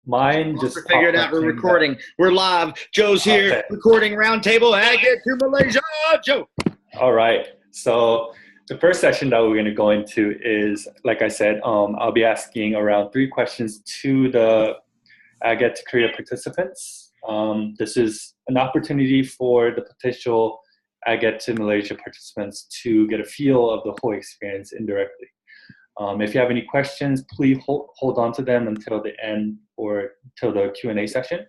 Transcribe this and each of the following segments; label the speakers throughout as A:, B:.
A: Mine just
B: We're figured
A: popped
B: out.
A: up
B: We're
A: saying
B: recording. We're live. Joe's here.
A: Okay.
B: Recording roundtable. I get to Malaysia. Joe.
A: All right. So the first session that we're going to go into is, like I said, I'll be asking around 3 questions to the Get to Korea participants. This is an opportunity for the potential Get to Malaysia participants to get a feel of the whole experience indirectly. If you have any questions, please hold on to them until the end or till the Q&A session.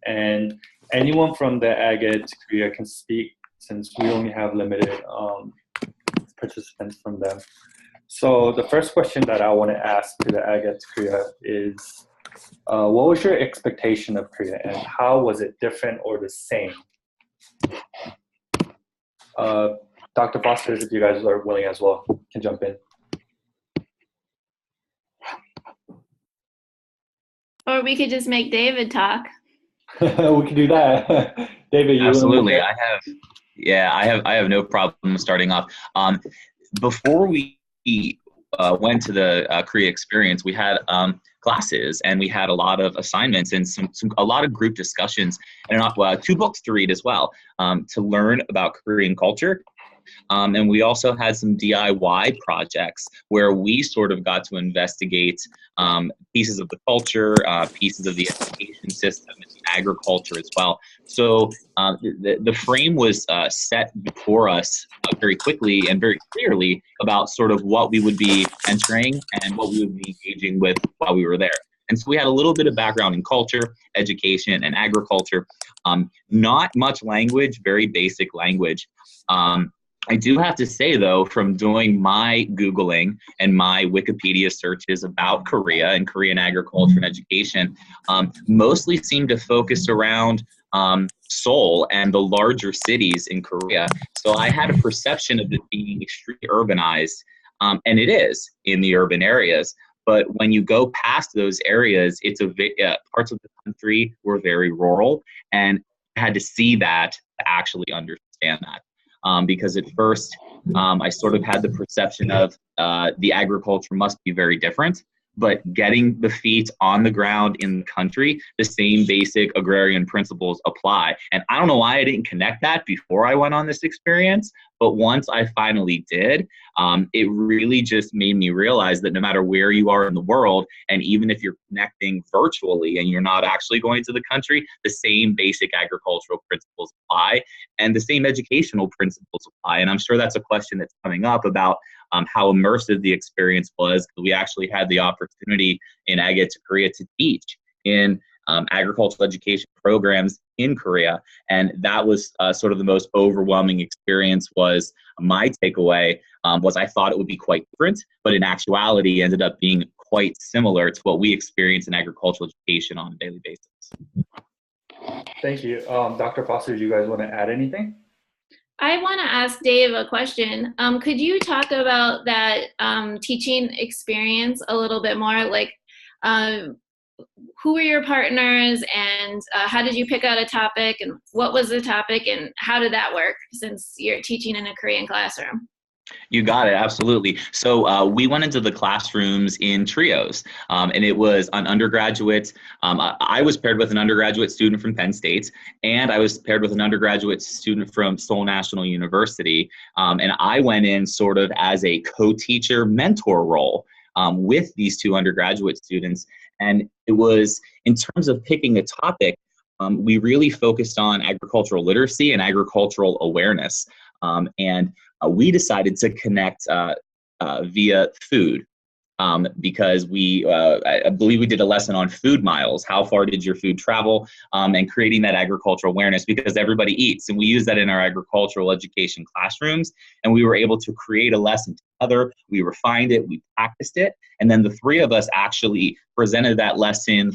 A: And anyone from the Get to Korea can speak since we only have limited participants from them. So the first question that I want to ask to the Get to Korea is, what was your expectation of Korea and how was it different or the same? Dr. Foster, if you guys are willing as well, can jump in.
C: Or we could just make David talk.
A: We can do that. David, you
D: absolutely. I have no problem starting off. Before we went to the Korea experience, we had classes and we had a lot of assignments and a lot of group discussions and 2 books to read as well to learn about Korean culture. And we also had some DIY projects where we sort of got to investigate pieces of the culture, pieces of the education system, and agriculture as well. So the frame was set before us very quickly and very clearly about sort of what we would be entering and what we would be engaging with while we were there. And so we had a little bit of background in culture, education, and agriculture. Not much language, very basic language. I do have to say, though, from doing my Googling and my Wikipedia searches about Korea and Korean agriculture and education, mostly seem to focus around Seoul and the larger cities in Korea. So I had a perception of it being extremely urbanized, and it is in the urban areas. But when you go past those areas, it's parts of the country were very rural, and I had to see that to actually understand that. Because at first I sort of had the perception of the agriculture must be very different, but getting the feet on the ground in the country, the same basic agrarian principles apply. And I don't know why I didn't connect that before I went on this experience, but once I finally did, it really just made me realize that no matter where you are in the world, and even if you're connecting virtually and you're not actually going to the country, the same basic agricultural principles apply and the same educational principles apply. And I'm sure that's a question that's coming up about how immersive the experience was. We actually had the opportunity in Get to Korea to teach in agricultural education programs in Korea. And that was sort of the most overwhelming experience. Was my takeaway was I thought it would be quite different, but in actuality ended up being quite similar to what we experience in agricultural education on a daily basis.
A: Thank you. Dr. Foster, do you guys want to add anything?
C: I want to ask Dave a question. Could you talk about that teaching experience a little bit more? Like, who were your partners and how did you pick out a topic and what was the topic and how did that work since you're teaching in a Korean classroom?
D: You got it. Absolutely. So we went into the classrooms in trios, and it was an undergraduate. I was paired with an undergraduate student from Penn State, and I was paired with an undergraduate student from Seoul National University. And I went in sort of as a co-teacher mentor role with these 2 undergraduate students. And it was, in terms of picking a topic, we really focused on agricultural literacy and agricultural awareness. And we decided to connect via food because I believe we did a lesson on food miles. How far did your food travel? And creating that agricultural awareness because everybody eats. And we use that in our agricultural education classrooms. And we were able to create a lesson together. We refined it, we practiced it. And then the 3 of us actually presented that lesson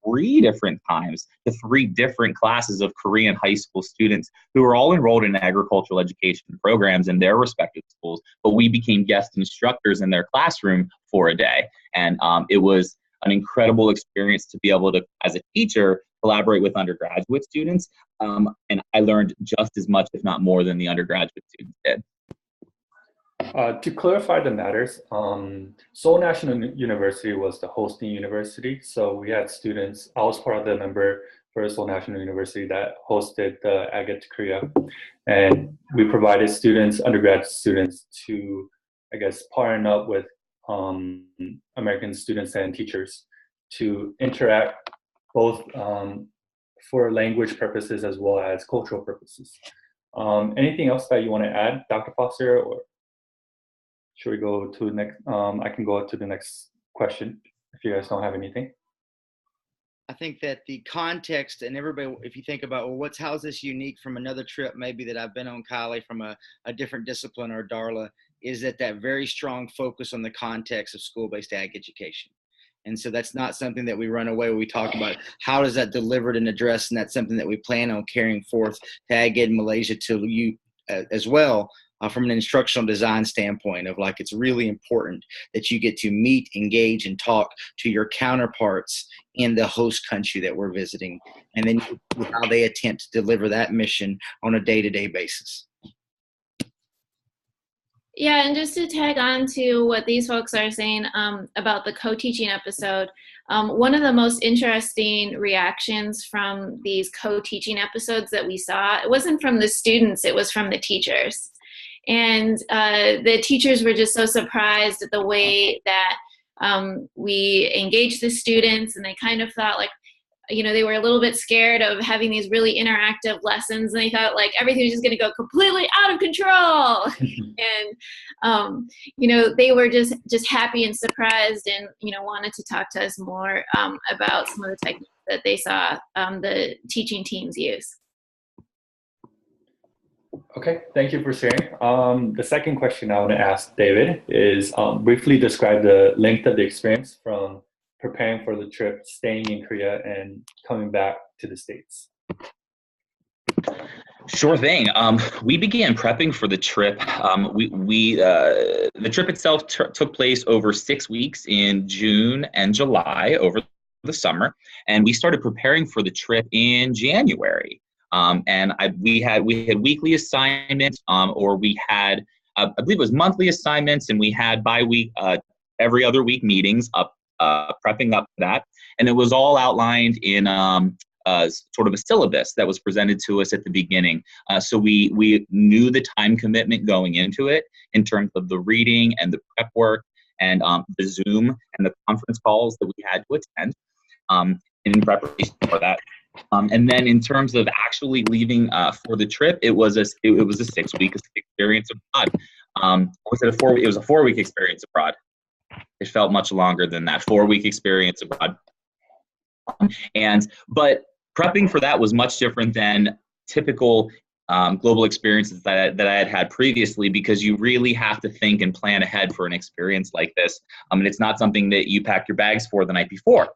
D: 3 different times to 3 different classes of Korean high school students who were all enrolled in agricultural education programs in their respective schools, but we became guest instructors in their classroom for a day. And it was an incredible experience to be able to, as a teacher, collaborate with undergraduate students. And I learned just as much, if not more, than the undergraduate students did.
A: To clarify the matters, Seoul National University was the hosting university. So we had students, I was part of the member for Seoul National University that hosted the Agate to Korea. And we provided students, undergrad students, to, I guess, partner up with American students and teachers to interact both for language purposes as well as cultural purposes. Anything else that you want to add, Dr. Foster, or should we go to the next? I can go to the next question if you guys don't have anything.
B: I think that the context and everybody, if you think about, well, how's this unique from another trip maybe that I've been on, Kylie, from a different discipline, or Darla, is that very strong focus on the context of school-based ag education. And so that's not something that we run away when we talk about how does that delivered and addressed, and that's something that we plan on carrying forth to Ag Ed Malaysia to you as well. From an instructional design standpoint of like, it's really important that you get to meet, engage, and talk to your counterparts in the host country that we're visiting, and then how they attempt to deliver that mission on a day-to-day basis.
C: Yeah, and just to tag on to what these folks are saying about the co-teaching episode, one of the most interesting reactions from these co-teaching episodes that we saw, it wasn't from the students, it was from the teachers. And the teachers were just so surprised at the way that we engaged the students, and they kind of thought like, you know, they were a little bit scared of having these really interactive lessons, and they thought like everything was just going to go completely out of control. And, you know, they were just happy and surprised, and, you know, wanted to talk to us more about some of the techniques that they saw the teaching teams use.
A: Okay, thank you for sharing. The second question I want to ask David is briefly describe the length of the experience from preparing for the trip, staying in Korea, and coming back to the States.
D: Sure thing. We began prepping for the trip. The trip itself took place over 6 weeks in June and July over the summer, and we started preparing for the trip in January. We had weekly assignments, or we had, I believe it was monthly assignments, and we had every other week meetings prepping up for that. And it was all outlined in sort of a syllabus that was presented to us at the beginning. So we knew the time commitment going into it in terms of the reading and the prep work and the Zoom and the conference calls that we had to attend in preparation for that. And then in terms of actually leaving for the trip, it was a 6-week experience abroad. It was a 4-week experience abroad. It felt much longer than that 4-week experience abroad. But prepping for that was much different than typical global experiences that I had previously, because you really have to think and plan ahead for an experience like this. And it's not something that you pack your bags for the night before.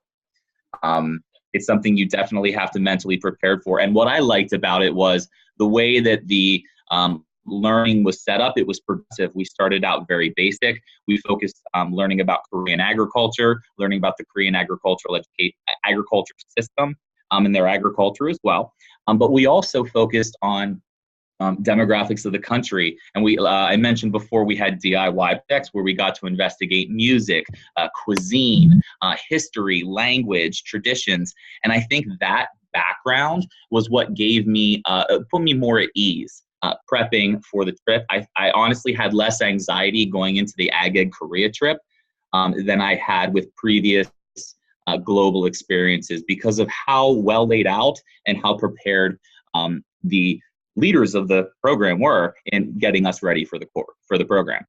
D: It's something you definitely have to mentally prepare for. And what I liked about it was the way that the learning was set up. It was progressive. We started out very basic. We focused on learning about Korean agriculture, learning about the Korean agriculture system and their agriculture as well. But we also focused on demographics of the country. And I mentioned before, we had DIY projects where we got to investigate music, cuisine, history, language, traditions. And I think that background was what gave me, put me more at ease prepping for the trip. I honestly had less anxiety going into the Ag Ed Korea trip than I had with previous global experiences, because of how well laid out and how prepared the leaders of the program were in getting us ready for the program.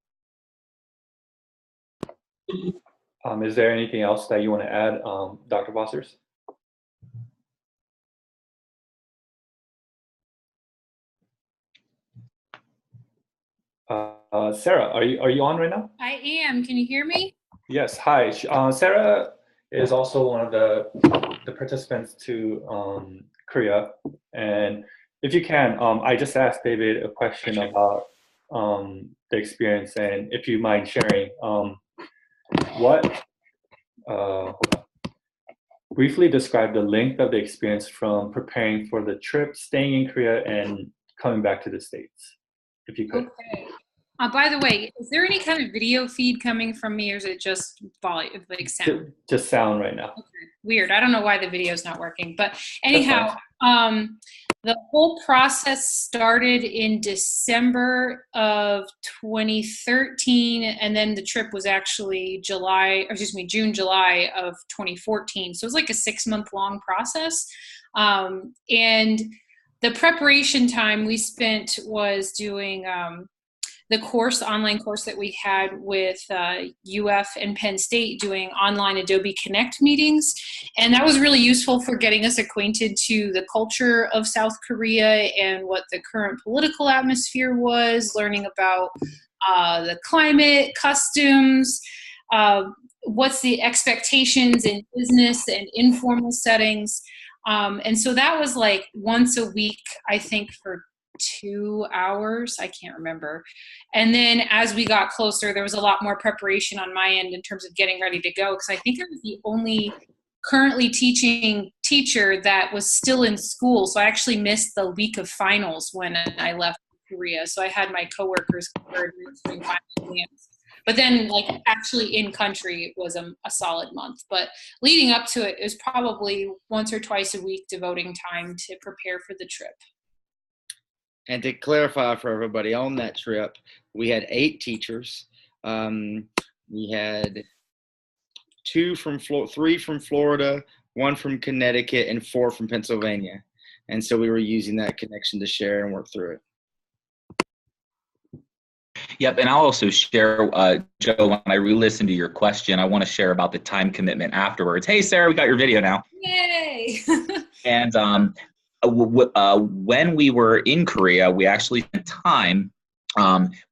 A: Is there anything else that you want to add, Dr. Fossers? Sarah, are you on right now?
E: I am. Can you hear me?
A: Yes. Hi. Sarah is also one of the participants to Korea, and if you can, I just asked David a question about the experience, and if you mind sharing, briefly describe the length of the experience from preparing for the trip, staying in Korea, and coming back to the States, if you could.
E: Okay. By the way, is there any kind of video feed coming from me, or is it just volume, like sound?
A: Just sound right now.
E: Okay. Weird. I don't know why the video's not working. But anyhow, the whole process started in December of 2013, and then the trip was actually June, July of 2014. So it was like a 6-month long process. And the preparation time we spent was doing the online course that we had with UF and Penn State, doing online Adobe Connect meetings. And that was really useful for getting us acquainted to the culture of South Korea and what the current political atmosphere was, learning about the climate, customs, what's the expectations in business and informal settings. And so that was like once a week, I think, for 2 hours. I can't remember. And then as we got closer, there was a lot more preparation on my end in terms of getting ready to go, because I think I was the only currently teaching teacher that was still in school. So I actually missed the week of finals when I left Korea. So I had my coworkers covered doing final exams. But then, like, actually in country, it was a solid month. But leading up to it, it was probably once or twice a week devoting time to prepare for the trip.
B: And to clarify for everybody, on that trip, we had 8 teachers. We had 3 from Florida, 1 from Connecticut, and 4 from Pennsylvania. And so we were using that connection to share and work through it.
D: Yep, and I'll also share, Joe, when I re-listen to your question, I want to share about the time commitment afterwards. Hey, Sarah, we got your video now.
E: Yay!
D: And when we were in Korea, we actually spent time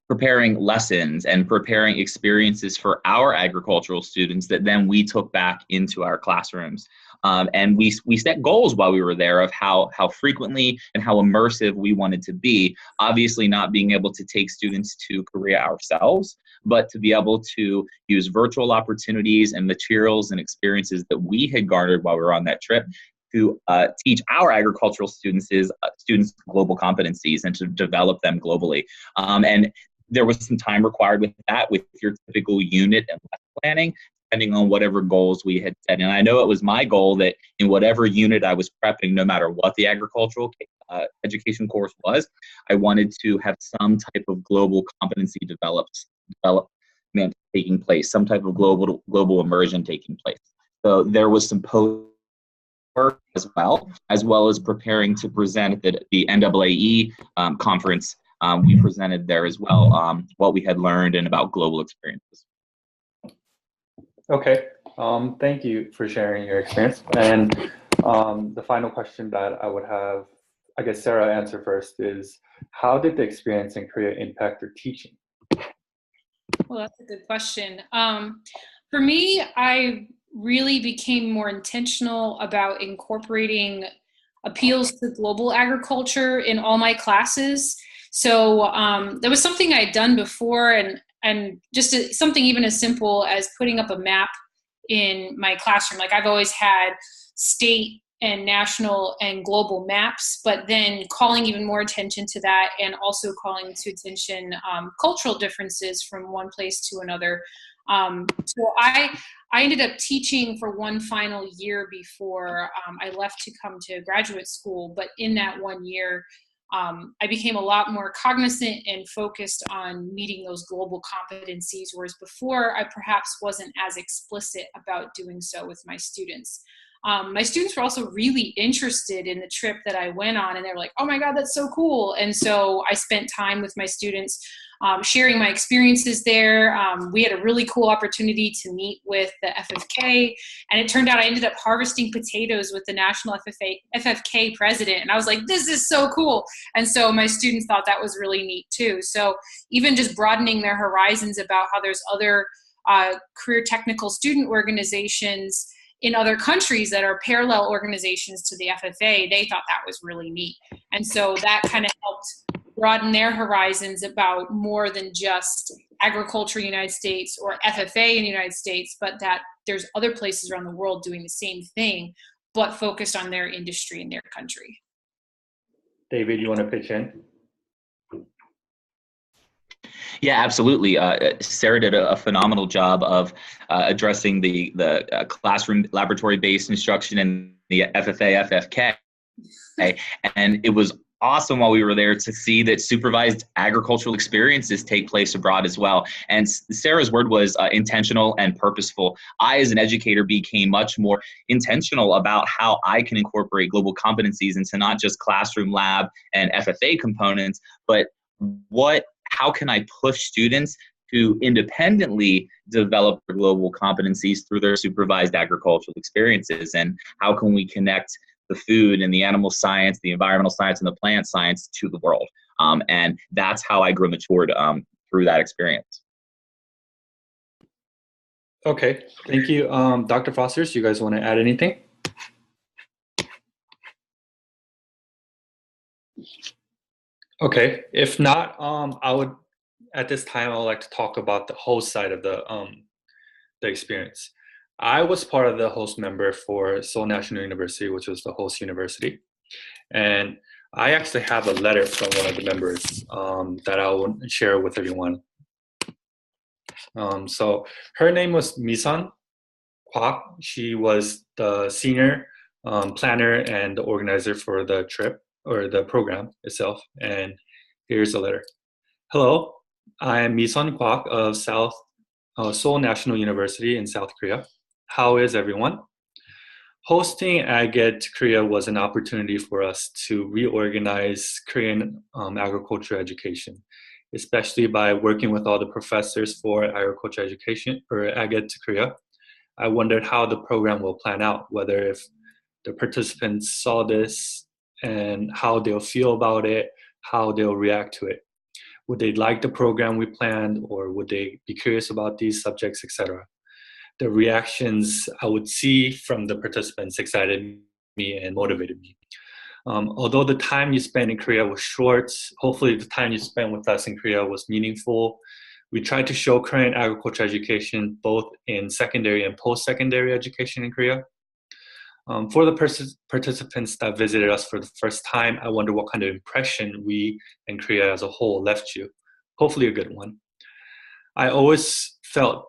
D: preparing lessons and preparing experiences for our agricultural students that then we took back into our classrooms. And we set goals while we were there of how frequently and how immersive we wanted to be. Obviously not being able to take students to Korea ourselves, but to be able to use virtual opportunities and materials and experiences that we had garnered while we were on that trip to teach our agricultural students global competencies and to develop them globally. And there was some time required with that, with your typical unit and lesson planning, depending on whatever goals we had set. And I know it was my goal that in whatever unit I was prepping, no matter what the agricultural education course was, I wanted to have some type of global competency development taking place, some type of global immersion taking place. So there was some post work as well as preparing to present at the NAAE conference. We presented there as well what we had learned and about global experiences.
A: Okay, thank you for sharing your experience. And the final question that I would have, I guess Sarah answer first, is how did the experience in Korea impact your teaching?
E: Well, that's a good question. For me, I really became more intentional about incorporating appeals to global agriculture in all my classes. So there was something I had done before, and just something even as simple as putting up a map in my classroom. Like, I've always had state and national and global maps, but then calling even more attention to that, and also calling to attention cultural differences from one place to another. So I ended up teaching for one final year before I left to come to graduate school. But in that 1 year, I became a lot more cognizant and focused on meeting those global competencies, whereas before I perhaps wasn't as explicit about doing so with my students. My students were also really interested in the trip that I went on, and they were like, oh my God, that's so cool. And so I spent time with my students sharing my experiences there. We had a really cool opportunity to meet with the FFK, and it turned out I ended up harvesting potatoes with the national FFK president. And I was like, this is so cool. And so my students thought that was really neat too. So even just broadening their horizons about how there's other career technical student organizations in other countries that are parallel organizations to the FFA, they thought that was really neat. And so that kind of helped broaden their horizons about more than just agriculture in the United States or FFA in the United States, but that there's other places around the world doing the same thing, but focused on their industry in their country.
A: David, you want to pitch in?
D: Yeah, absolutely. Sarah did a phenomenal job of addressing the classroom laboratory-based instruction and the FFA, FFK. And it was awesome while we were there to see that supervised agricultural experiences take place abroad as well. And Sarah's word was intentional and purposeful. I, as an educator, became much more intentional about how I can incorporate global competencies into not just classroom, lab, and FFA components, but how can I push students to independently develop their global competencies through their supervised agricultural experiences? And how can we connect the food and the animal science, the environmental science, and the plant science to the world? And that's how I grew matured through that experience.
A: Okay, thank you. Dr. Fosters, you guys want to add anything? Okay, if not, I would, at this time, I would like to talk about the host side of the experience. I was part of the host member for Seoul National University, which was the host university. And I actually have a letter from one of the members that I will share with everyone. So her name was Misan Kwak. She was the senior planner and the organizer for the trip or the program itself. And here's a letter. Hello, I am Misan Kwak of Seoul National University in South Korea. How is everyone? Hosting AGED to Korea was an opportunity for us to reorganize Korean agriculture education, especially by working with all the professors for agriculture education or AGED to Korea. I wondered how the program will plan out, whether if the participants saw this and how they'll feel about it, how they'll react to it. Would they like the program we planned, or would they be curious about these subjects, etc.? The reactions I would see from the participants excited me and motivated me. Although the time you spent in Korea was short, hopefully the time you spent with us in Korea was meaningful. We tried to show Korean agriculture education both in secondary and post-secondary education in Korea. For the participants that visited us for the first time, I wonder what kind of impression we and Korea as a whole left you. Hopefully a good one. I always felt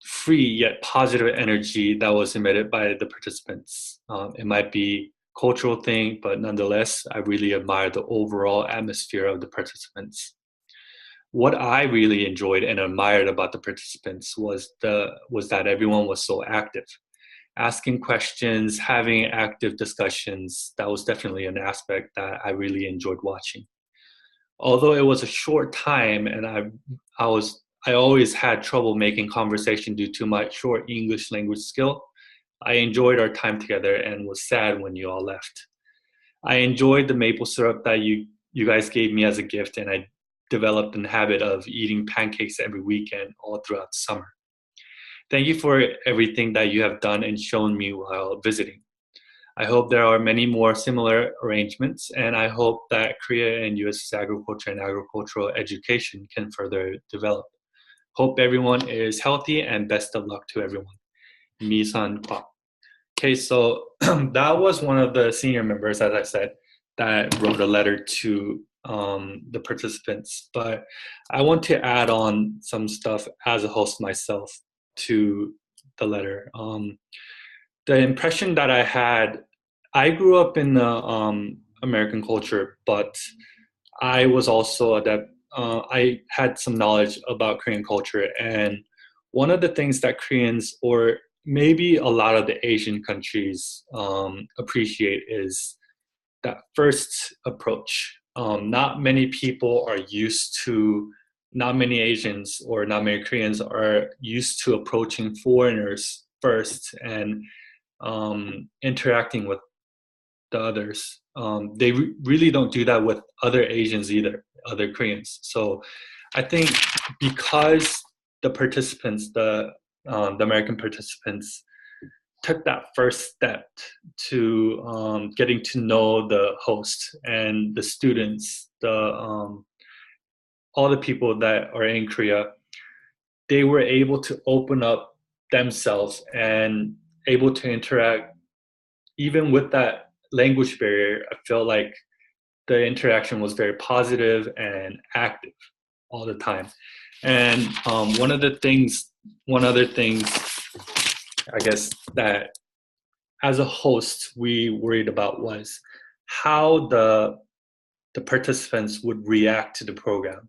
A: free yet positive energy that was emitted by the participants. It might be a cultural thing, but nonetheless, I really admire the overall atmosphere of the participants. What I really enjoyed and admired about the participants was that everyone was so active. Asking questions, having active discussions, that was definitely an aspect that I really enjoyed watching. Although it was a short time and I always had trouble making conversation due to my short English language skill, I enjoyed our time together and was sad when you all left. I enjoyed the maple syrup that you guys gave me as a gift, and I developed a habit of eating pancakes every weekend all throughout the summer. Thank you for everything that you have done and shown me while visiting. I hope there are many more similar arrangements, and I hope that Korea and U.S. agriculture and agricultural education can further develop. Hope everyone is healthy, and best of luck to everyone. Mi-san Kwak. Okay, so that was one of the senior members, as I said, that wrote a letter to the participants. But I want to add on some stuff as a host myself to the letter. The impression that I had, I grew up in the American culture, but I was also I had some knowledge about Korean culture, and one of the things that Koreans, or maybe a lot of the Asian countries, appreciate is that first approach. Not many Asians or not many Koreans are used to approaching foreigners first and interacting with the others. They really don't do that with other Asians either, other Koreans. So I think because the participants, the American participants, took that first step to getting to know the host and the students, all the people that are in Korea, they were able to open up themselves and able to interact. Even with that language barrier, I feel like the interaction was very positive and active. all the time. And one other things, I guess, that as a host we worried about was how the participants would react to the program.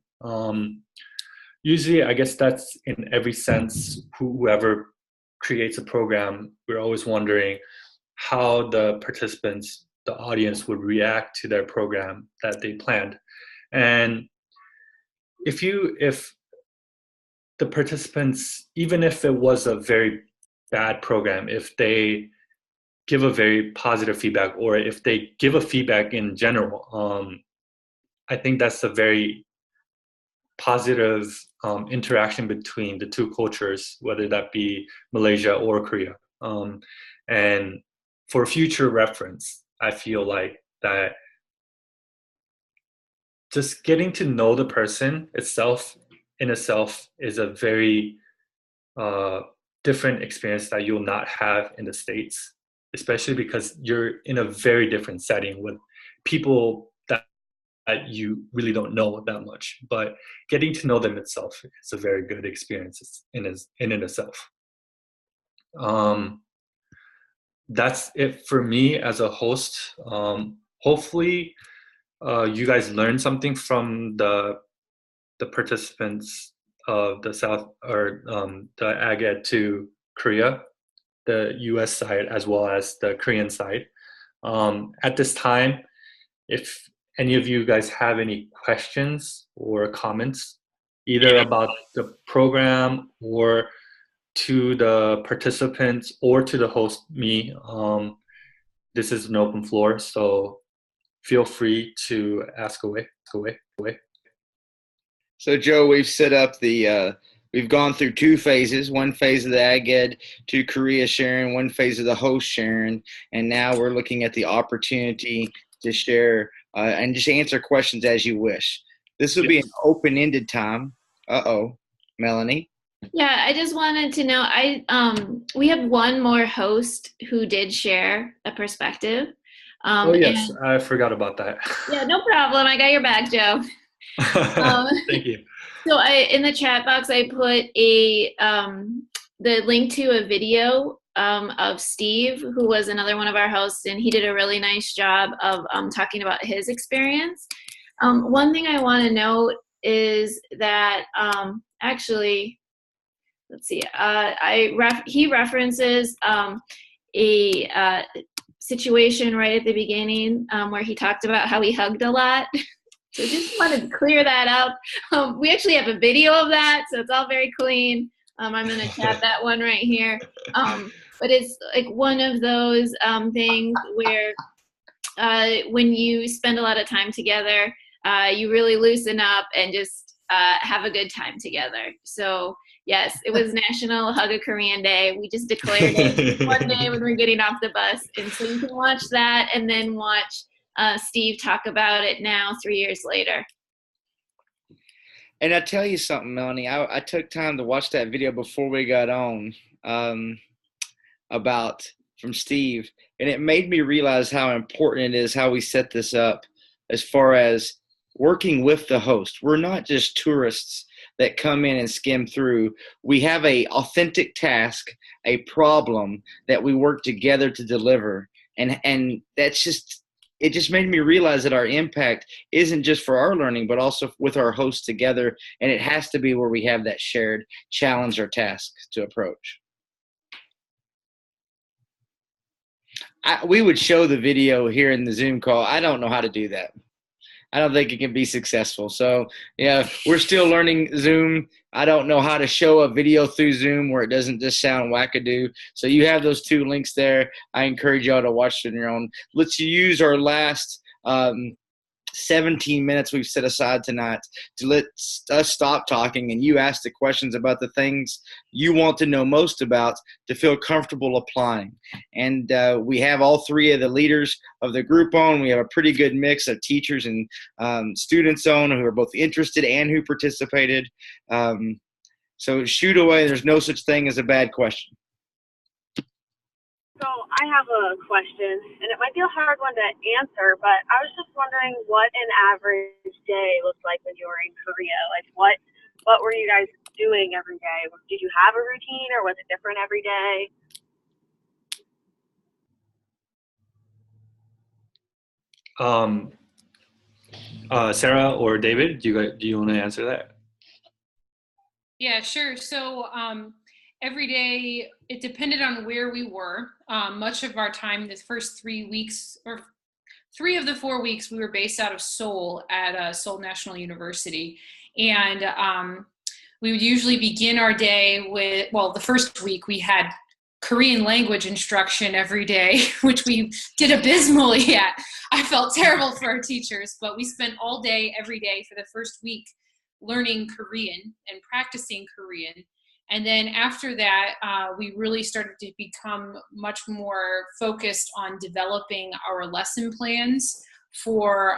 A: Usually, I guess that's in every sense. Whoever creates a program, we're always wondering how the participants, the audience, would react to their program that they planned. And if the participants, even if it was a very bad program, if they give a very positive feedback, or if they give a feedback in general, I think that's a very positive interaction between the two cultures, whether that be Malaysia or Korea. And for future reference, I feel like that just getting to know the person in itself is a very different experience that you'll not have in the States, especially because you're in a very different setting with people that you really don't know that much. But getting to know them itself is a very good experience in itself. That's it for me as a host. Hopefully, you guys learned something from the participants of the South, or the AgEd to Korea, the US side as well as the Korean side. At this time, if any of you guys have any questions or comments, either about the program or to the participants or to the host, me, this is an open floor, so feel free to ask away.
B: So Joe, we've set up we've gone through two phases, one phase of the AgEd to Korea sharing, one phase of the host sharing, and now we're looking at the opportunity to share and just answer questions as you wish. This will be an open-ended time. Melanie?
C: Yeah, I just wanted to know, we have one more host who did share a perspective.
A: Yes, I forgot about that.
C: Yeah, no problem. I got your back, Joe.
A: Thank you.
C: So in the chat box, I put the link to a video of Steve, who was another one of our hosts, and he did a really nice job of talking about his experience. One thing I want to note is that actually, let's see, he references a situation right at the beginning where he talked about how he hugged a lot. So just wanted to clear that up. We actually have a video of that, so it's all very clean. I'm going to chat that one right here. But it's like one of those things where when you spend a lot of time together, you really loosen up and just have a good time together. So yes, it was National Hug a Korean Day. We just declared it one day when we're getting off the bus. And so you can watch that and then watch Steve talk about it now 3 years later.
B: And I tell you something, Melanie, I took time to watch that video before we got on from Steve, and it made me realize how important it is how we set this up as far as working with the host. We're not just tourists that come in and skim through. We have a authentic task, a problem that we work together to deliver. And that's just, it just made me realize that our impact isn't just for our learning, but also with our hosts together. And it has to be where we have that shared challenge or task to approach. We would show the video here in the Zoom call. I don't know how to do that. I don't think it can be successful. So, yeah, we're still learning Zoom. I don't know how to show a video through Zoom where it doesn't just sound wackadoo. So you have those two links there. I encourage y'all to watch it on your own. Let's use our last 17 minutes we've set aside tonight to let us stop talking and you ask the questions about the things you want to know most about to feel comfortable applying. And we have all three of the leaders of the group on. We have a pretty good mix of teachers and students on who are both interested and who participated. So shoot away. There's no such thing as a bad question.
F: So I have a question, and it might be a hard one to answer, but I was just wondering what an average day looked like when you were in Korea. Like, what were you guys doing every day? Did you have a routine, or was it different every day?
A: Sarah or David, do you want to answer that?
E: Yeah, sure. So every day, it depended on where we were. Much of our time, the first 3 weeks, or 3 of the 4 weeks, we were based out of Seoul at Seoul National University. And we would usually begin our day with, well, the first week we had Korean language instruction every day, which we did abysmally at. I felt terrible for our teachers, but we spent all day, every day for the first week learning Korean and practicing Korean. And then after that, we really started to become much more focused on developing our lesson plans for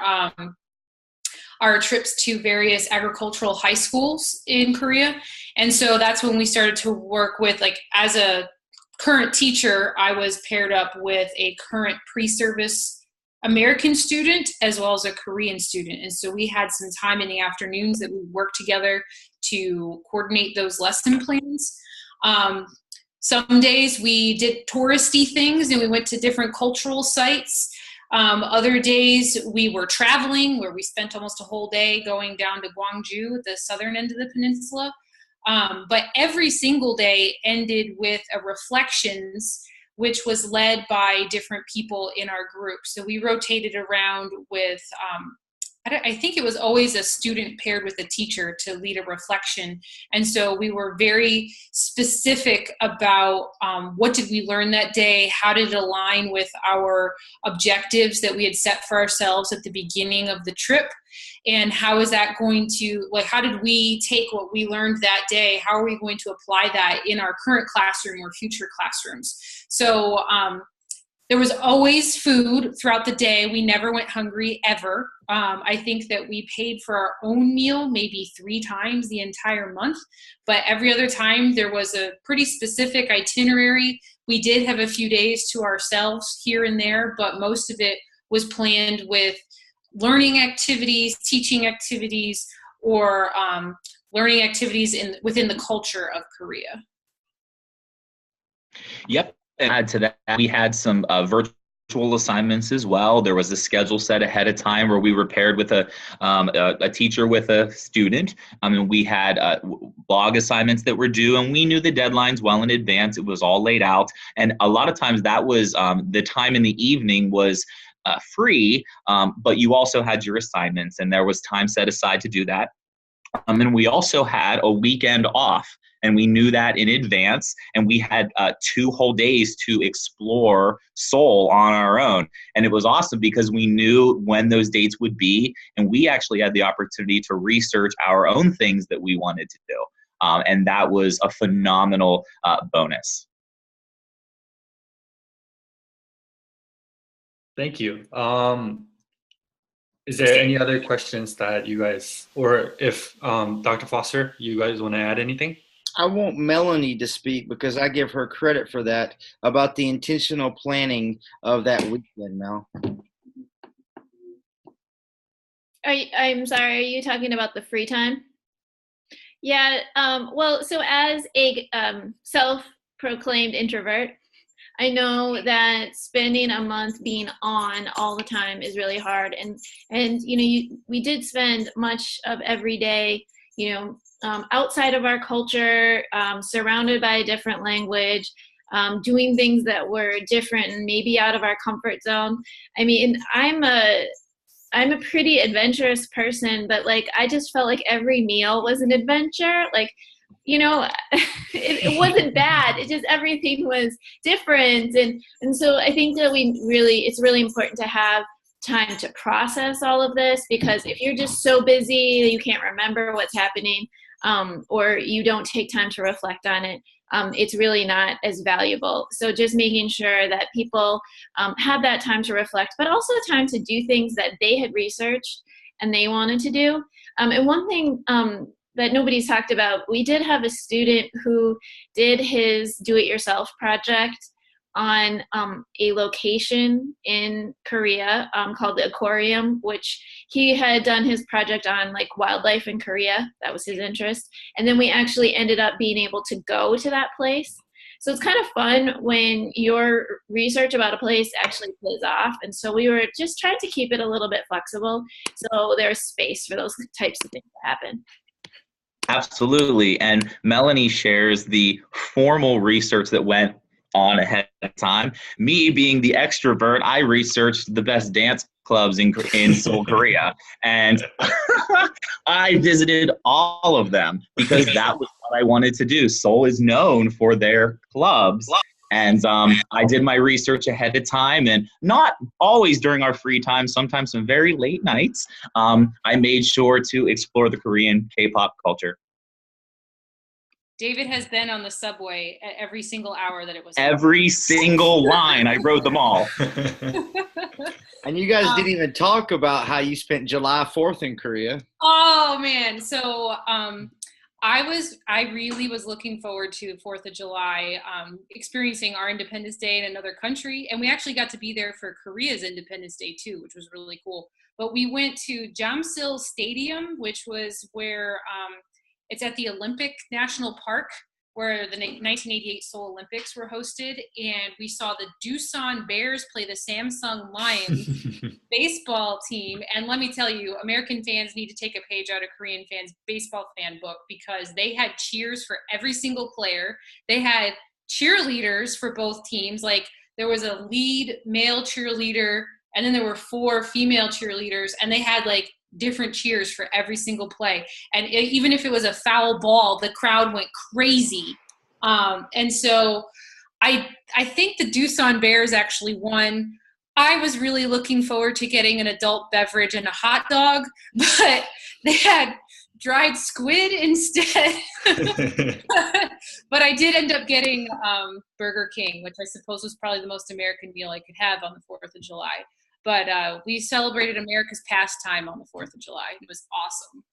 E: our trips to various agricultural high schools in Korea. And so that's when we started to work with, like, as a current teacher, I was paired up with a current pre-service American student as well as a Korean student. And so we had some time in the afternoons that we worked together to coordinate those lesson plans. Some days we did touristy things and we went to different cultural sites. Other days we were traveling, where we spent almost a whole day going down to Gwangju, the southern end of the peninsula. But every single day ended with a reflections, which was led by different people in our group. So we rotated around with, I think it was always a student paired with a teacher to lead a reflection. And so we were very specific about what did we learn that day, how did it align with our objectives that we had set for ourselves at the beginning of the trip, and how is that going to, like, how did we take what we learned that day, how are we going to apply that in our current classroom or future classrooms. So there was always food throughout the day. We never went hungry, ever. I think that we paid for our own meal maybe 3 times the entire month, but every other time there was a pretty specific itinerary. We did have a few days to ourselves here and there, but most of it was planned with learning activities, teaching activities, or learning activities within the culture of Korea.
D: Yep. And add to that, we had some virtual assignments as well. There was a schedule set ahead of time where we were paired with a teacher with a student. And we had blog assignments that were due, and we knew the deadlines well in advance. It was all laid out. And a lot of times that was the time in the evening was free, but you also had your assignments, and there was time set aside to do that. And we also had a weekend off, and we knew that in advance, and we had 2 whole days to explore Seoul on our own. And it was awesome because we knew when those dates would be, and we actually had the opportunity to research our own things that we wanted to do. And that was a phenomenal bonus.
A: Thank you. Is there any other questions that you guys, or if Dr. Foster, you guys want to add anything?
B: I want Melanie to speak because I give her credit for that, about the intentional planning of that weekend, Mel.
C: I'm sorry, are you talking about the free time? Yeah, well, so as a self-proclaimed introvert, I know that spending a month being on all the time is really hard. And you know, we did spend much of every day, you know, outside of our culture, surrounded by a different language, doing things that were different and maybe out of our comfort zone. I mean, I'm a pretty adventurous person, but like, I just felt like every meal was an adventure. Like, you know, it wasn't bad. It just, everything was different. And so I think that it's really important to have time to process all of this, because if you're just so busy that you can't remember what's happening, or you don't take time to reflect on it, it's really not as valuable. So just making sure that people have that time to reflect, but also time to do things that they had researched and they wanted to do. And one thing that nobody's talked about, we did have a student who did his do-it-yourself project on a location in Korea called the Aquarium, which he had done his project on, like wildlife in Korea. That was his interest. And then we actually ended up being able to go to that place. So it's kind of fun when your research about a place actually pays off. And so we were just trying to keep it a little bit flexible, so there's space for those types of things to happen.
D: Absolutely. And Melanie shares the formal research that went on ahead of time. Me being the extrovert, I researched the best dance clubs in Seoul, Korea. And I visited all of them because that was what I wanted to do. Seoul is known for their clubs. And I did my research ahead of time, and not always during our free time, sometimes some very late nights. I made sure to explore the Korean K-pop culture.
E: David has been on the subway at every single hour that it was.
D: Every single line, I rode them all.
B: And you guys didn't even talk about how you spent July 4th in Korea.
E: Oh man, so I really was looking forward to 4th of July, experiencing our Independence Day in another country, and we actually got to be there for Korea's Independence Day too, which was really cool. But we went to Jamsil Stadium, which was where it's at the Olympic National Park, where the 1988 Seoul Olympics were hosted, and we saw the Doosan Bears play the Samsung Lions baseball team. And let me tell you, American fans need to take a page out of Korean fans' baseball fan book, because they had cheers for every single player. They had cheerleaders for both teams. Like, there was a lead male cheerleader, and then there were 4 female cheerleaders, and they had like different cheers for every single play. And even if it was a foul ball, the crowd went crazy. And so I think the Doosan Bears actually won. I was really looking forward to getting an adult beverage and a hot dog, but they had dried squid instead. But I did end up getting Burger King, which I suppose was probably the most American meal I could have on the 4th of July. But we celebrated America's pastime on the 4th of July. It was awesome.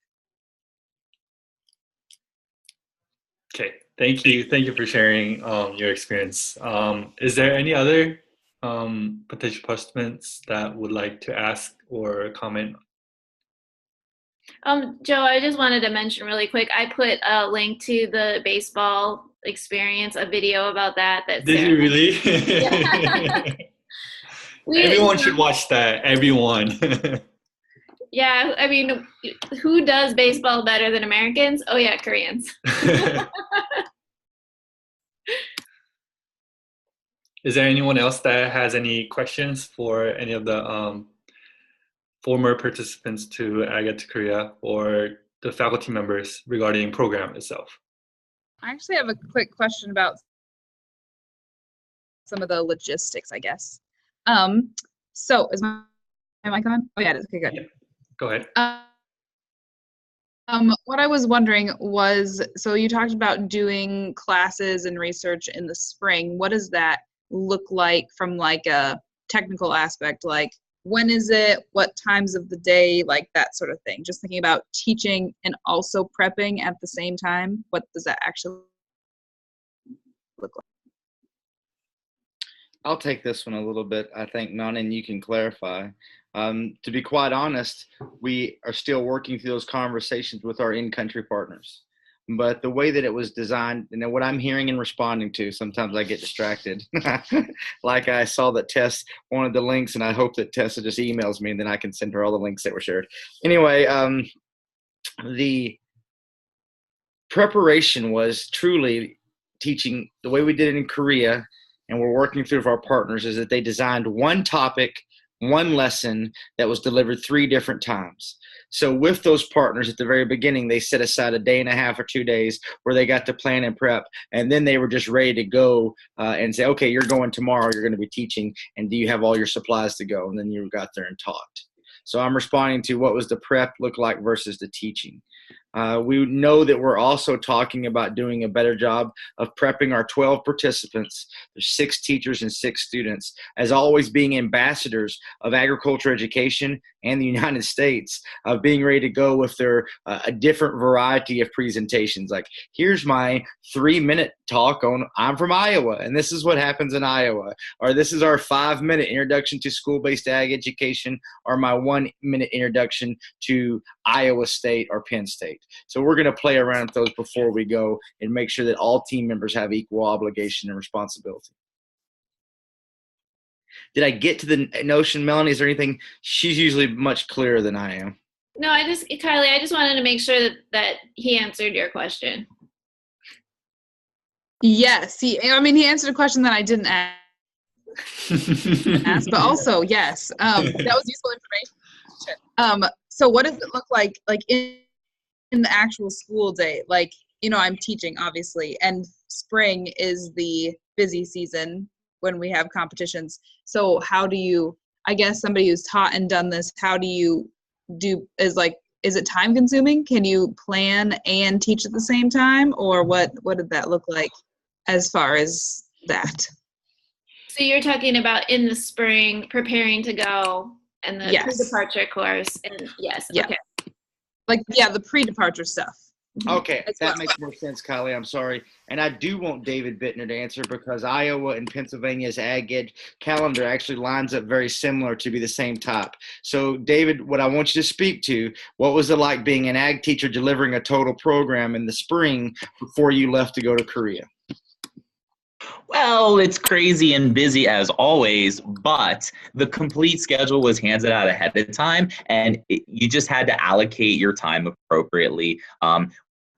A: Okay, thank you. Thank you for sharing your experience. Is there any other potential participants that would like to ask or comment?
C: Joe, I just wanted to mention really quick, I put a link to the baseball experience, a video about that.
A: Did you really?
C: Yeah.
A: Everyone should watch that. Everyone.
C: Yeah, I mean, who does baseball better than Americans? Oh yeah, Koreans.
A: Is there anyone else that has any questions for any of the former participants to Agate to Korea or the faculty members regarding program itself?
G: I actually have a quick question about some of the logistics, I guess. So is my mic on? Oh yeah, it is. Okay, good.
A: Yeah. Go ahead.
G: What I was wondering was, so you talked about doing classes and research in the spring. What does that look like from like a technical aspect? Like, when is it? What times of the day? Like that sort of thing. Just thinking about teaching and also prepping at the same time. What does that actually look like?
B: I'll take this one a little bit. I think, Manon, you can clarify. To be quite honest, we are still working through those conversations with our in-country partners. But the way that it was designed, and what I'm hearing and responding to, sometimes I get distracted. Like I saw that Tess wanted the links, and I hope that Tessa just emails me, and then I can send her all the links that were shared. Anyway, the preparation was truly teaching the way we did it in Korea, and we're working through with our partners, is that they designed one topic, one lesson that was delivered 3 different times. So with those partners at the very beginning, they set aside a day and a half or 2 days where they got to plan and prep, and then they were just ready to go and say, okay, you're going tomorrow, you're going to be teaching, and do you have all your supplies to go? And then you got there and taught. So I'm responding to what was the prep look like versus the teaching. We know that we're also talking about doing a better job of prepping our 12 participants. There's 6 teachers and 6 students, as always being ambassadors of agriculture education and the United States, of being ready to go with their a different variety of presentations. Like, here's my 3-minute talk on I'm from Iowa, and this is what happens in Iowa. Or this is our 5-minute introduction to school-based ag education, or my 1-minute introduction to Iowa State or Penn State. So we're going to play around with those before we go and make sure that all team members have equal obligation and responsibility. Did I get to the notion, Melanie? Is there anything? She's usually much clearer than I am.
C: No, Kylie, I just wanted to make sure that he answered your question.
G: Yes, he answered a question that I didn't ask, but also, yes, that was useful information. So what does it look like in the actual school day? Like, I'm teaching, obviously, and spring is the busy season when we have competitions. So how do you, I guess somebody who's taught and done this, how do you is it time consuming? Can you plan and teach at the same time? Or what did that look like as far as that?
C: So you're talking about in the spring, preparing to go, and the pre-departure course, and yes,
G: yeah.
C: Okay.
G: The pre-departure stuff.
B: Okay, that makes more sense, Kylie. I'm sorry. And I do want David Bittner to answer, because Iowa and Pennsylvania's ag ed calendar actually lines up very similar to be the same type. So, David, what I want you to speak to, what was it like being an ag teacher delivering a total program in the spring before you left to go to Korea?
D: Well, it's crazy and busy as always, but the complete schedule was handed out ahead of time, and you just had to allocate your time appropriately.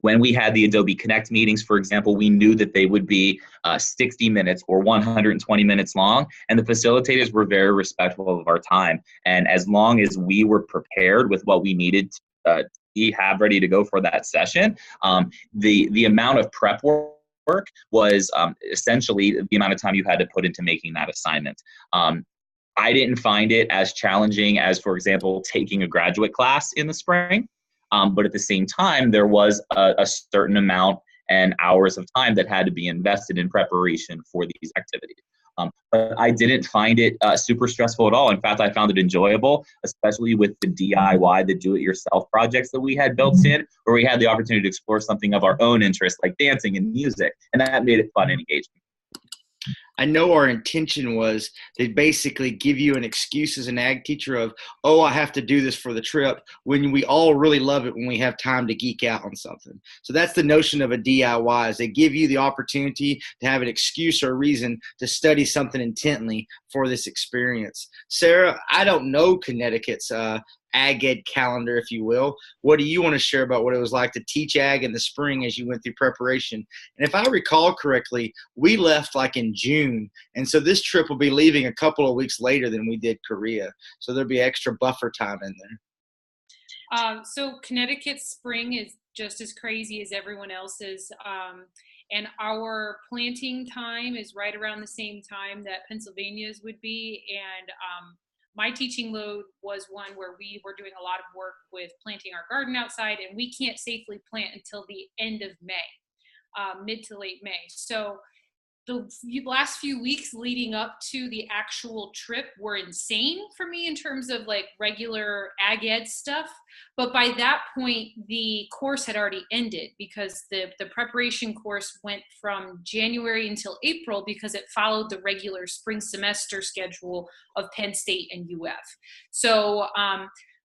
D: When we had the Adobe Connect meetings, for example, we knew that they would be 60 minutes or 120 minutes long, and the facilitators were very respectful of our time. And as long as we were prepared with what we needed to have ready to go for that session, the amount of prep work was essentially the amount of time you had to put into making that assignment. I didn't find it as challenging as, for example, taking a graduate class in the spring. But at the same time, there was a certain amount and hours of time that had to be invested in preparation for these activities. But I didn't find it super stressful at all. In fact, I found it enjoyable, especially with the DIY, the do-it-yourself projects that we had built in, where we had the opportunity to explore something of our own interest, like dancing and music, and that made it fun and engaging.
B: I know our intention was to basically give you an excuse as an ag teacher of, oh, I have to do this for the trip, when we all really love it when we have time to geek out on something. So that's the notion of a DIY, is they give you the opportunity to have an excuse or a reason to study something intently for this experience. Sarah, I don't know Connecticut's ag ed calendar, if you will. What do you want to share about what it was like to teach ag in the spring as you went through preparation? And if I recall correctly, we left in June, and so this trip will be leaving a couple of weeks later than we did Korea, so there'll be extra buffer time in there.
E: So Connecticut's spring is just as crazy as everyone else's, and our planting time is right around the same time that Pennsylvania's would be, and my teaching load was one where we were doing a lot of work with planting our garden outside, and we can't safely plant until the end of May, mid to late May. So the last few weeks leading up to the actual trip were insane for me in terms of regular ag ed stuff. But by that point, the course had already ended, because the preparation course went from January until April, because it followed the regular spring semester schedule of Penn State and UF. So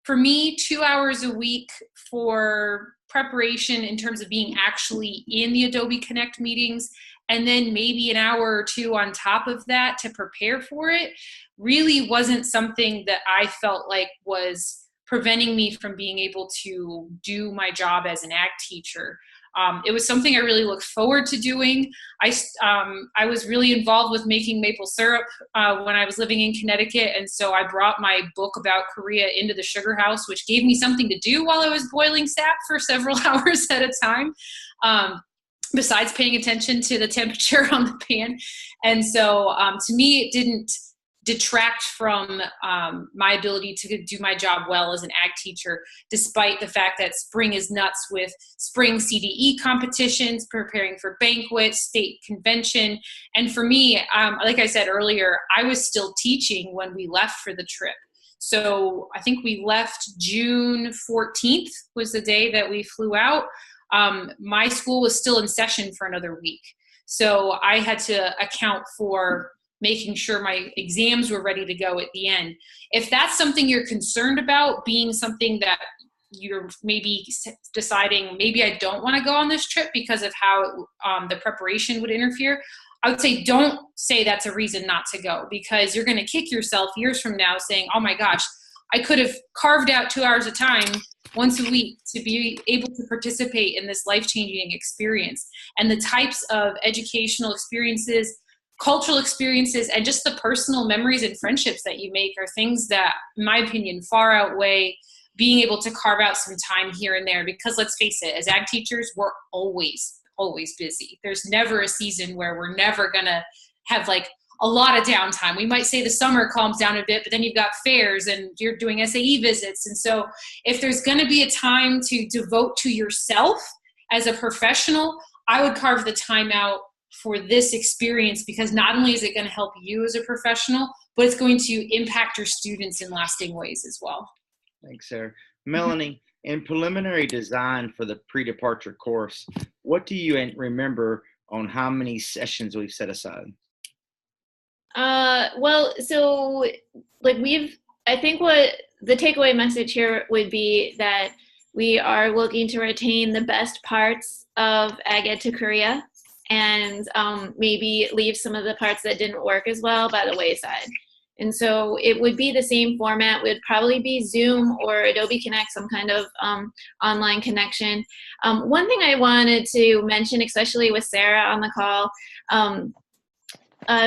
E: for me, 2 hours a week for preparation in terms of being actually in the Adobe Connect meetings, and then maybe an hour or two on top of that to prepare for it, really wasn't something that I felt like was preventing me from being able to do my job as an ag teacher. It was something I really looked forward to doing. I was really involved with making maple syrup when I was living in Connecticut, and so I brought my book about Korea into the sugar house, which gave me something to do while I was boiling sap for several hours at a time, besides paying attention to the temperature on the pan. And so to me, it didn't detract from my ability to do my job well as an ag teacher, despite the fact that spring is nuts with spring CDE competitions, preparing for banquets, state convention. And for me, like I said earlier, I was still teaching when we left for the trip. So I think we left June 14th was the day that we flew out. My school was still in session for another week. So I had to account for making sure my exams were ready to go at the end. If that's something you're concerned about, being something that you're maybe deciding, maybe I don't want to go on this trip because of how the preparation would interfere, I would say don't say that's a reason not to go, because you're going to kick yourself years from now saying, oh my gosh, I could have carved out 2 hours of time once a week to be able to participate in this life-changing experience. And the types of educational experiences, cultural experiences, and just the personal memories and friendships that you make are things that, in my opinion, far outweigh being able to carve out some time here and there. Because let's face it, as ag teachers, we're always busy. There's never a season where we're never gonna have like a lot of downtime. We might say the summer calms down a bit, but then you've got fairs and you're doing SAE visits. And so if there's gonna be a time to devote to yourself as a professional, I would carve the time out for this experience, because not only is it going to help you as a professional, but it's going to impact your students in lasting ways as well.
B: Thanks, Sarah. Melanie, in preliminary design for the pre-departure course, what do you remember on how many sessions we've set aside?
C: Well, so like I think what the takeaway message here would be that we are looking to retain the best parts of Ag Ed to Korea, and maybe leave some of the parts that didn't work as well by the wayside. And so it would be the same format. It would probably be Zoom or Adobe Connect, some kind of online connection. One thing I wanted to mention, especially with Sarah on the call,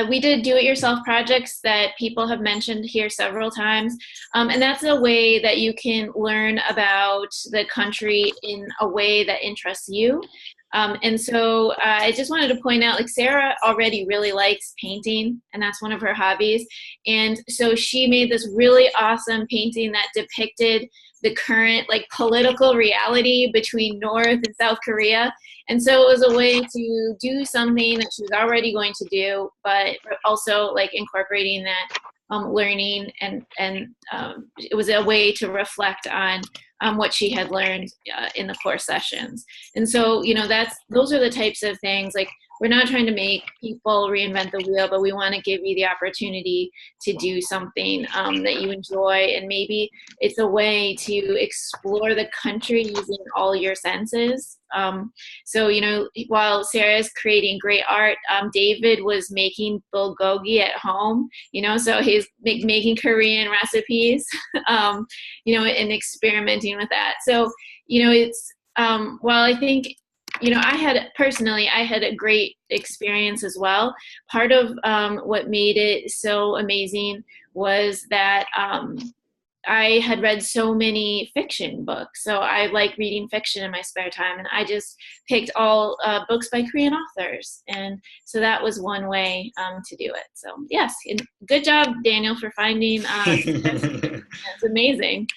C: we did do-it-yourself projects that people have mentioned here several times. And that's a way that you can learn about the country in a way that interests you. And so I just wanted to point out, like, Sarah already really likes painting, and that's one of her hobbies. And so she made this really awesome painting that depicted the current, like, political reality between North and South Korea. And so it was a way to do something that she was already going to do, but also, like, incorporating that learning, and it was a way to reflect on what she had learned in the core sessions. And so, you know, those are the types of things, like, we're not trying to make people reinvent the wheel, but we want to give you the opportunity to do something that you enjoy. And maybe it's a way to explore the country using all your senses. So, you know, while Sarah's creating great art, David was making bulgogi at home, you know, so he's making Korean recipes, you know, and experimenting with that. So, you know, it's, while I think, you know, I had a great experience as well. Part of what made it so amazing was that I had read so many fiction books. So I like reading fiction in my spare time, and I just picked all books by Korean authors. And so that was one way to do it. So yes, good job, Daniel, for finding it's amazing.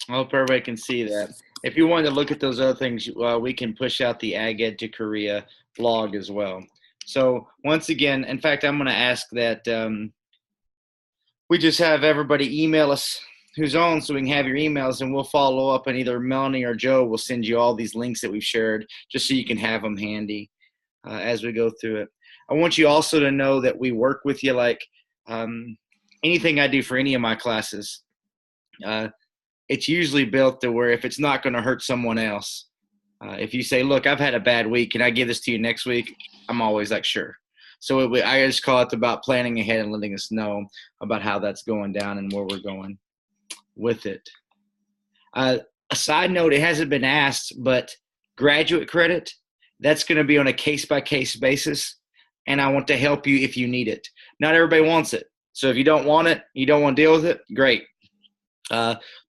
B: I hope everybody can see that. If you wanted to look at those other things, we can push out the Ag Ed to Korea blog as well. So once again, in fact, I'm going to ask that we just have everybody email us who's on, so we can have your emails, and we'll follow up, and either Melanie or Joe will send you all these links that we've shared, just so you can have them handy as we go through it. I want you also to know that we work with you like anything I do for any of my classes. It's usually built to where if it's not going to hurt someone else, if you say, look, I've had a bad week, can I give this to you next week? I'm always like, sure. So I just call it about planning ahead and letting us know about how that's going down and where we're going with it. A side note, it hasn't been asked, but graduate credit, that's going to be on a case-by-case basis, and I want to help you if you need it. Not everybody wants it. So if you don't want it, you don't want to deal with it, great.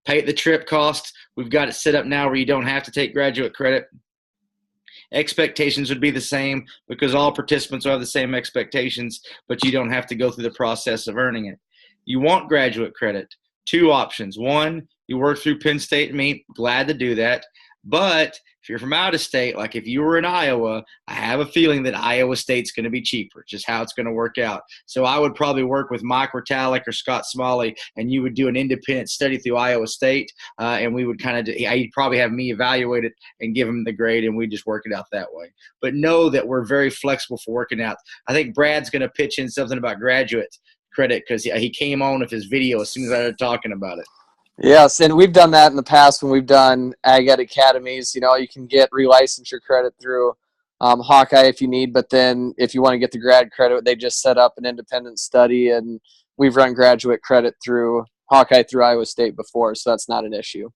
B: Pay the trip cost. We've got it set up now where you don't have to take graduate credit. Expectations would be the same because all participants will have the same expectations, but you don't have to go through the process of earning it. You want graduate credit. 2 options. 1, you work through Penn State and me, glad to do that. But if you're from out of state, like if you were in Iowa, I have a feeling that Iowa State's going to be cheaper, just how it's going to work out. So I would probably work with Mike Rotalick or Scott Smalley, and you would do an independent study through Iowa State, and we would you'd probably have me evaluate it and give them the grade, and we just work it out that way. But know that we're very flexible for working out. I think Brad's going to pitch in something about graduate credit because he came on with his video as soon as I started talking about it.
H: Yes, and we've done that in the past when we've done Ag Ed Academies. You know, you can get relicensure credit through Hawkeye if you need, but then if you want to get the grad credit, they just set up an independent study, and we've run graduate credit through Hawkeye through Iowa State before, so that's not an issue.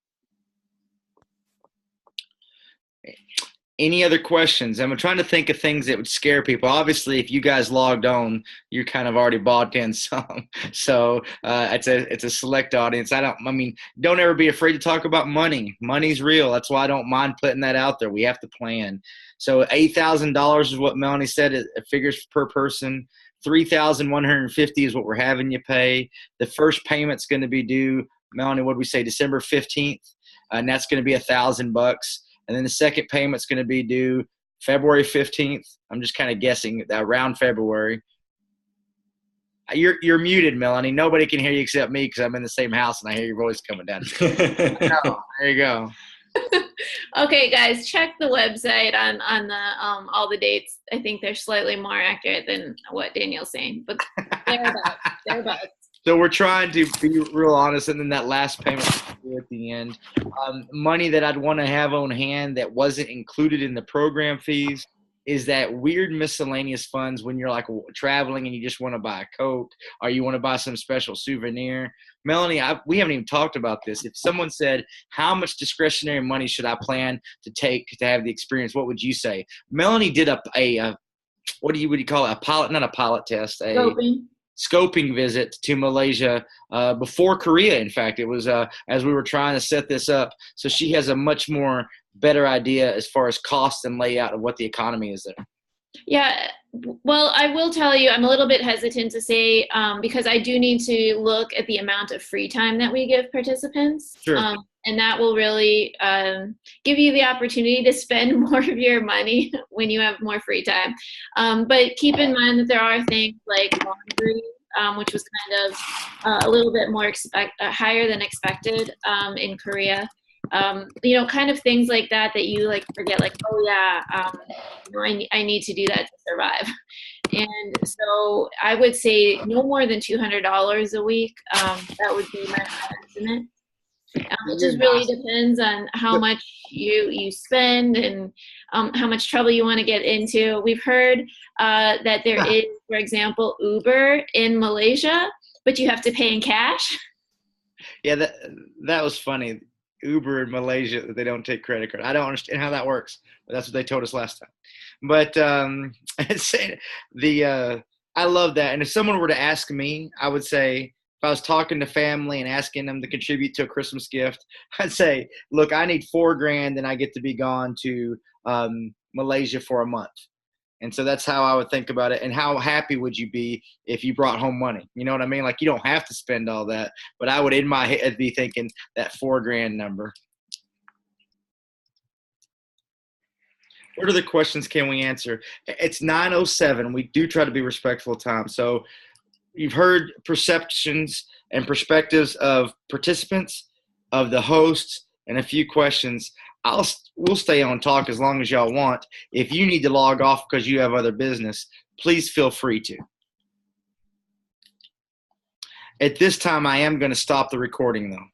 B: Any other questions? I'm trying to think of things that would scare people. Obviously, if you guys logged on, you're kind of already bought in some. So it's a select audience. Don't ever be afraid to talk about money. Money's real. That's why I don't mind putting that out there. We have to plan. So $8,000 is what Melanie said. It figures per person. $3,150 is what we're having you pay. The first payment's going to be due, Melanie, what did we say, December 15th? And that's going to be $1,000. And then the second payment's going to be due February 15th. I'm just kind of guessing around February. You're muted, Melanie. Nobody can hear you except me because I'm in the same house and I hear your voice coming down. Oh, there you go.
C: Okay, guys, check the website on the all the dates. I think they're slightly more accurate than what Daniel's saying, but thereabouts.
B: So we're trying to be real honest, and then that last payment at the end. Money that I'd want to have on hand that wasn't included in the program fees is that weird miscellaneous funds when you're like traveling and you just want to buy a coat or you want to buy some special souvenir. Melanie, we haven't even talked about this. If someone said, how much discretionary money should I plan to take to have the experience, what would you say? Melanie did a what do you call it? A pilot, not a pilot test, scoping visit to Malaysia before Korea. In fact, it was as we were trying to set this up. So she has a much more better idea as far as cost and layout of what the economy is there.
C: Yeah, well, I will tell you, I'm a little bit hesitant to say because I do need to look at the amount of free time that we give participants.
B: Sure.
C: And that will really give you the opportunity to spend more of your money when you have more free time. But keep in mind that there are things like laundry, which was kind of a little bit more higher than expected in Korea. Kind of things like that you like forget, like, oh yeah, I need to do that to survive. And so I would say no more than $200 a week. That would be my estimate. It just really depends on how much you spend and how much trouble you want to get into. We've heard that there is, for example, Uber in Malaysia, but you have to pay in cash.
B: Yeah, that was funny. Uber in Malaysia, they don't take credit card. I don't understand how that works, but that's what they told us last time. But I love that. And if someone were to ask me, I would say, if I was talking to family and asking them to contribute to a Christmas gift, I'd say, look, I need $4,000 and I get to be gone to Malaysia for a month. And so that's how I would think about it. And how happy would you be if you brought home money? You know what I mean? Like, you don't have to spend all that, but I would in my head be thinking that $4,000 number. What other questions can we answer? It's 9:07. We do try to be respectful of time. So you've heard perceptions and perspectives of participants, of the hosts, and a few questions. We'll stay on talk as long as y'all want. If you need to log off because you have other business, please feel free to. At this time, I am going to stop the recording, though.